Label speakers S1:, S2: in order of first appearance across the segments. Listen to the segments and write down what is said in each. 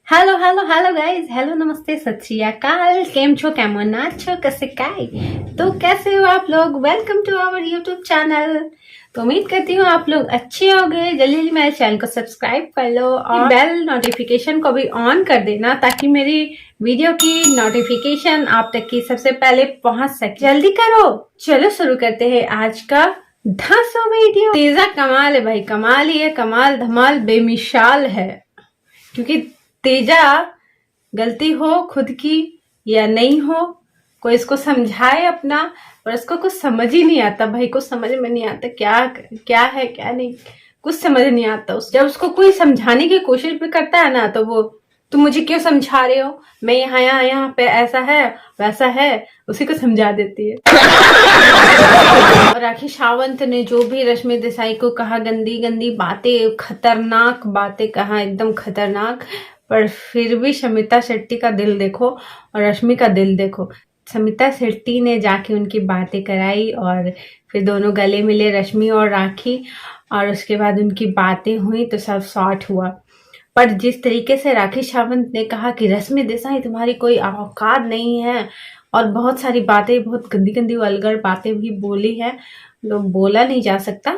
S1: Hello hello hello guys, hello नमस्ते सत श्री अकाल। केम छो, केमन नाचो, कैसे काय। तो कैसे हो आप लोग। Welcome to our YouTube channel. तो उम्मीद करती हूँ आप लोग अच्छे होंगे। जल्दी जल्दी मेरे चैनल को सब्सक्राइब कर लो और बेल नोटिफिकेशन को भी ऑन कर देना ताकि मेरी वीडियो की नोटिफिकेशन आप तक की सबसे पहले पहुंच सके। जल्दी करो। चलो शुरू करते हैं आज का धांसो वीडियो। तेजा कमाल है भाई, कमाल ही है, कमाल धमाल बेमिसाल है। क्योंकि तेजा गलती हो खुद की या नहीं हो, कोई इसको समझाए अपना, पर इसको कुछ समझ ही नहीं आता भाई। कुछ समझ में नहीं आता क्या क्या है क्या नहीं, कुछ समझ नहीं आता। जब उसको कोई समझाने की कोशिश भी करता है ना, तो वो तुम मुझे क्यों समझा रहे हो, मैं यहाँ पे ऐसा है वैसा है, उसी को समझा देती है। और राखी सावंत ने जो भी रश्मि देसाई को कहा, गंदी गंदी बातें, खतरनाक बातें कहा, एकदम खतरनाक। पर फिर भी शमिता शेट्टी का दिल देखो और रश्मि का दिल देखो। शमिता शेट्टी ने जाके उनकी बातें कराई और फिर दोनों गले मिले, रश्मि और राखी, और उसके बाद उनकी बातें हुई तो सब सॉर्ट हुआ। पर जिस तरीके से राखी सावंत ने कहा कि रश्मि देसाई तुम्हारी कोई औकात नहीं है, और बहुत सारी बातें, बहुत गंदी गंदी वल्गर बातें भी बोली है, लोग बोला नहीं जा सकता,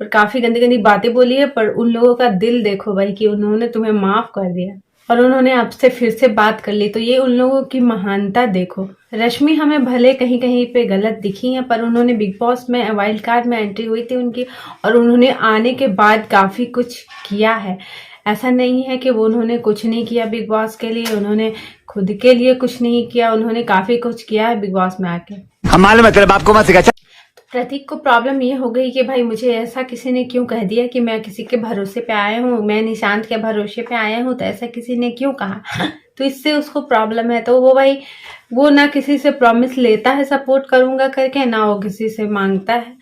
S1: पर काफी गंदी गंदी बातें बोली है। पर उन लोगों का दिल देखो भाई कि उन्होंने तुम्हें माफ कर दिया और उन्होंने आपसे फिर से बात कर ली, तो ये उन लोगों की महानता देखो। रश्मि हमें भले कहीं कहीं पे गलत दिखी है, पर उन्होंने बिग बॉस में वाइल्ड कार्ड में एंट्री हुई थी उनकी, और उन्होंने आने के बाद काफी कुछ किया है। ऐसा नहीं है कि वो उन्होंने कुछ नहीं किया बिग बॉस के लिए, उन्होंने खुद के लिए कुछ नहीं किया, उन्होंने काफी कुछ किया है बिग बॉस में आके।
S2: हमारे मतलब आपको मत सिखा।
S1: प्रतीक को प्रॉब्लम ये हो गई कि भाई मुझे ऐसा किसी ने क्यों कह दिया कि मैं किसी के भरोसे पे आया हूँ, मैं निशांत के भरोसे पे आया हूँ, तो ऐसा किसी ने क्यों कहा। तो इससे उसको प्रॉब्लम है। तो वो भाई, वो ना किसी से प्रॉमिस लेता है सपोर्ट करूंगा करके, ना वो किसी से मांगता है।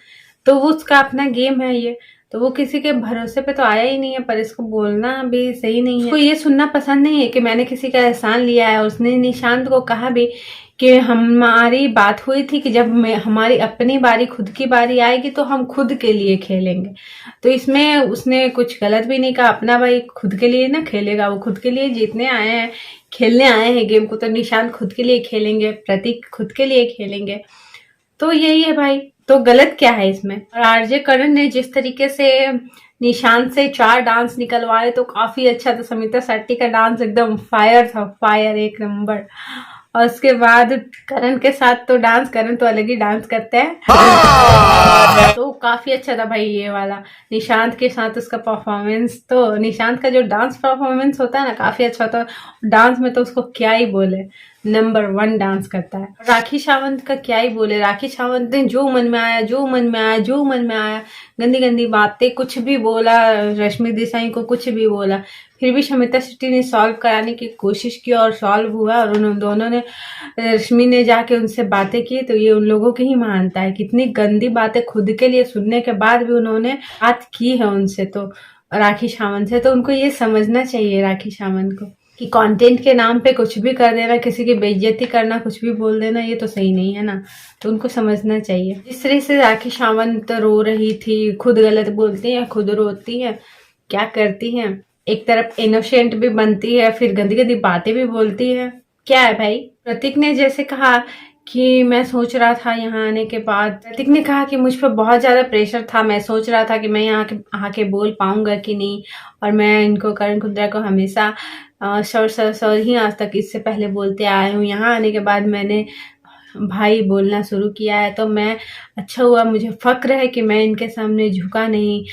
S1: तो वो उसका अपना गेम है ये। तो वो किसी के भरोसे पे तो आया ही नहीं है, पर इसको बोलना भी सही नहीं है। उसको ये सुनना पसंद नहीं है कि मैंने किसी का एहसान लिया है। उसने निशांत को कहा भी कि हमारी बात हुई थी कि जब हमारी अपनी बारी, खुद की बारी आएगी तो हम खुद के लिए खेलेंगे। तो इसमें उसने कुछ गलत भी नहीं कहा। अपना भाई खुद के लिए ना खेलेगा, वो खुद के लिए जीतने आए हैं, खेलने आए हैं गेम को, तो निशांत खुद के लिए खेलेंगे, प्रतीक खुद के लिए खेलेंगे। तो यही है भाई। तो गलत क्या है इसमें। और आरजे करण ने जिस तरीके से निशांत से 4 डांस निकलवाए तो काफी अच्छा था। समिता शेट्टी का डांस एकदम फायर था, फायर, एक नंबर। और उसके बाद करण के साथ तो डांस, करण तो अलग ही डांस करते हैं। तो काफी अच्छा था भाई ये वाला। निशांत के साथ उसका परफॉर्मेंस, तो निशांत का जो डांस परफॉर्मेंस होता है ना, काफी अच्छा होता है। डांस में तो उसको क्या ही बोले, नंबर 1 डांस करता है। राखी सावंत का क्या ही बोले। राखी सावंत ने जो मन में आया, जो मन में आया, जो मन में आया, गंदी गंदी बातें कुछ भी बोला, रश्मि देसाई को कुछ भी बोला। फिर भी शमिता शेट्टी ने सॉल्व कराने की कोशिश की और सॉल्व हुआ, और उन दोनों ने, रश्मि ने जाके उनसे बातें की, तो ये उन लोगों की ही महानता है। कितनी गंदी बातें खुद के लिए सुनने के बाद भी उन्होंने बात की है उनसे, तो राखी सावंत से। तो उनको ये समझना चाहिए राखी सावंत को कि कंटेंट के नाम पे कुछ भी कर देना, किसी की बेइज्जती करना, कुछ भी बोल देना, ये तो सही नहीं है ना। तो उनको समझना चाहिए। जिस तरह से राखी सावंत रो रही थी, खुद गलत बोलती है, खुद रोती है, क्या करती है, एक तरफ इनोसेंट भी बनती है, फिर गंदी गंदी बातें भी बोलती है। क्या है भाई। प्रतीक ने जैसे कहा कि मैं सोच रहा था यहाँ आने के बाद, प्रतीक ने कहा कि मुझ पर बहुत ज्यादा प्रेशर था, मैं सोच रहा था कि मैं यहाँ आके बोल पाऊंगा कि नहीं, और मैं इनको, करण कुंद्रा को हमेशा सर सर सर ही आज तक इससे पहले बोलते आए हूँ। यहाँ आने के बाद मैंने भाई बोलना शुरू किया है, तो मैं, अच्छा हुआ, मुझे फक्र है कि मैं इनके सामने झुका नहीं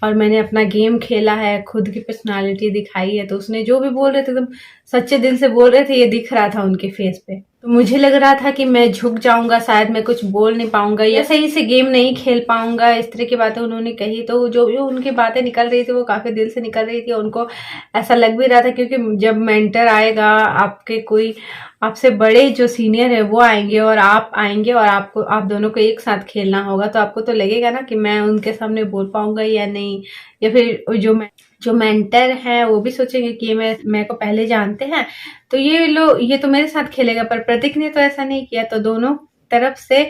S1: और मैंने अपना गेम खेला है, खुद की पर्सनालिटी दिखाई है। तो उसने जो भी बोल रहे थे एकदम सच्चे दिल से बोल रहे थे, ये दिख रहा था उनके फेस पे। तो मुझे लग रहा था कि मैं झुक जाऊंगा, शायद मैं कुछ बोल नहीं पाऊंगा या सही से गेम नहीं खेल पाऊंगा, इस तरह की बातें उन्होंने कही। तो जो भी उनकी बातें निकल रही थी वो काफी दिल से निकल रही थी। उनको ऐसा लग भी रहा था, क्योंकि जब मेंटर आएगा, आपके कोई आपसे बड़े जो सीनियर है वो आएंगे और आप आएंगे, और आपको, आप दोनों को एक साथ खेलना होगा, तो आपको तो लगेगा ना कि मैं उनके सामने बोल पाऊंगा या नहीं। या फिर जो मेंटर है वो भी सोचेंगे कि ये मेरे को पहले जानते हैं, तो ये तो मेरे साथ खेलेगा। पर प्रतीक ने तो ऐसा नहीं किया, तो दोनों तरफ से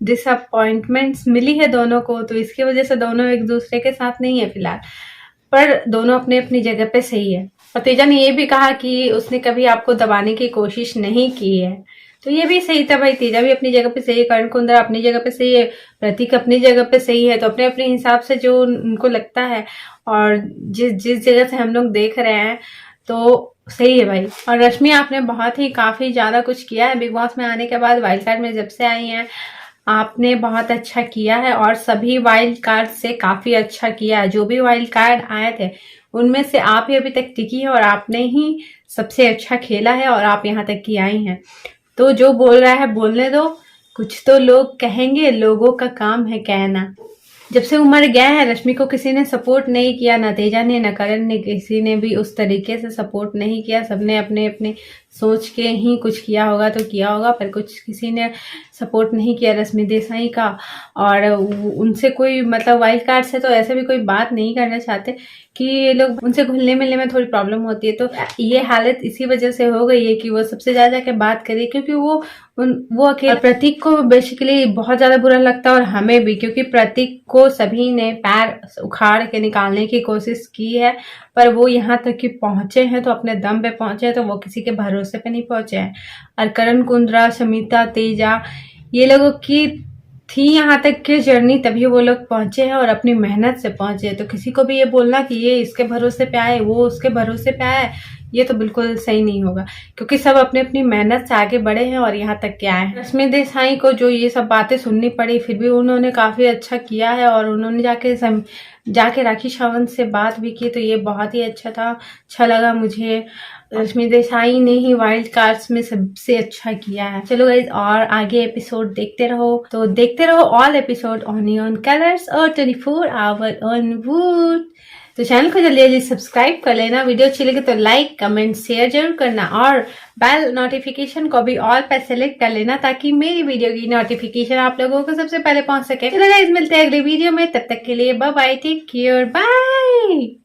S1: डिसअपॉइंटमेंट्स मिली है दोनों को। तो इसकी वजह से दोनों एक दूसरे के साथ नहीं है फिलहाल, पर दोनों अपनी अपनी जगह पे सही है। और तेजा ने ये भी कहा कि उसने कभी आपको दबाने की कोशिश नहीं की है, तो ये भी सही था भाई। तेजा भी अपनी जगह पे सही है, करण कुंद्रा अपनी जगह पे सही है, प्रतीक अपनी जगह पे सही है। तो अपने अपने हिसाब से जो उनको लगता है और जिस जगह से हम लोग देख रहे हैं तो सही है भाई। और रश्मि आपने बहुत ही काफी ज्यादा कुछ किया है बिग बॉस में आने के बाद। वाइल्ड कार्ड में जब से आई हैं आपने बहुत अच्छा किया है और सभी वाइल्ड कार्ड से काफी अच्छा किया है। जो भी वाइल्ड कार्ड आए थे उनमें से आप ही अभी तक टिकी है और आपने ही सबसे अच्छा खेला है और आप यहाँ तक की आई हैं। तो जो बोल रहा है बोलने दो, कुछ तो लोग कहेंगे, लोगों का काम है कहना। जब से उमर गया है रश्मि को किसी ने सपोर्ट नहीं किया, ना तेजा ने ना करण ने, किसी ने भी उस तरीके से सपोर्ट नहीं किया। सबने अपने अपने सोच के ही कुछ किया होगा तो किया होगा, पर कुछ किसी ने सपोर्ट नहीं किया रश्मि देसाई का। और उनसे कोई मतलब वाइल्ड कार्ड से तो ऐसे भी कोई बात नहीं करना चाहते कि ये लोग उनसे घुलने मिलने में थोड़ी प्रॉब्लम होती है। तो ये हालत इसी वजह से हो गई है कि वो सबसे ज्यादा के बात करे, क्योंकि वो अकेले। प्रतीक को बेसिकली बहुत ज्यादा बुरा लगता है और हमें भी, क्योंकि प्रतीक को सभी ने पैर उखाड़ के निकालने की कोशिश की है, पर वो यहाँ तक कि पहुंचे हैं तो अपने दम पे पहुंचे हैं, तो वो किसी के भरोसे पे नहीं पहुंचे हैं। और करण कुंद्रा, शमिता, तेजा, ये लोगों की थी यहाँ तक की जर्नी, तभी वो लोग पहुंचे हैं और अपनी मेहनत से पहुंचे। तो किसी को भी ये बोलना कि ये इसके भरोसे पे आए, वो उसके भरोसे पे आए, ये तो बिल्कुल सही नहीं होगा, क्योंकि सब अपने अपनी मेहनत से आगे बढ़े हैं और यहाँ तक के आए हैं। रश्मि देसाई को जो ये सब बातें सुननी पड़ी, फिर भी उन्होंने काफी अच्छा किया है और उन्होंने जाके राखी सावंत से बात भी की, तो ये बहुत ही अच्छा था, अच्छा लगा मुझे। रश्मि देसाई ने ही वाइल्ड कार्ड्स में सबसे अच्छा किया है। चलो गाइज, और आगे एपिसोड देखते रहो, तो देखते रहो all episode only on colours और 24 आवर ऑन वूड। तो चैनल को जल्दी जल्दी सब्सक्राइब कर लेना। वीडियो अच्छी लगे तो लाइक कमेंट शेयर जरूर करना और बेल नोटिफिकेशन को भी ऑल पे सेलेक्ट कर लेना, ताकि मेरी वीडियो की नोटिफिकेशन आप लोगों को सबसे पहले पहुंच सके। चलो गाइस, मिलते हैं अगले वीडियो में, तब तक के लिए bye bye, take care, bye.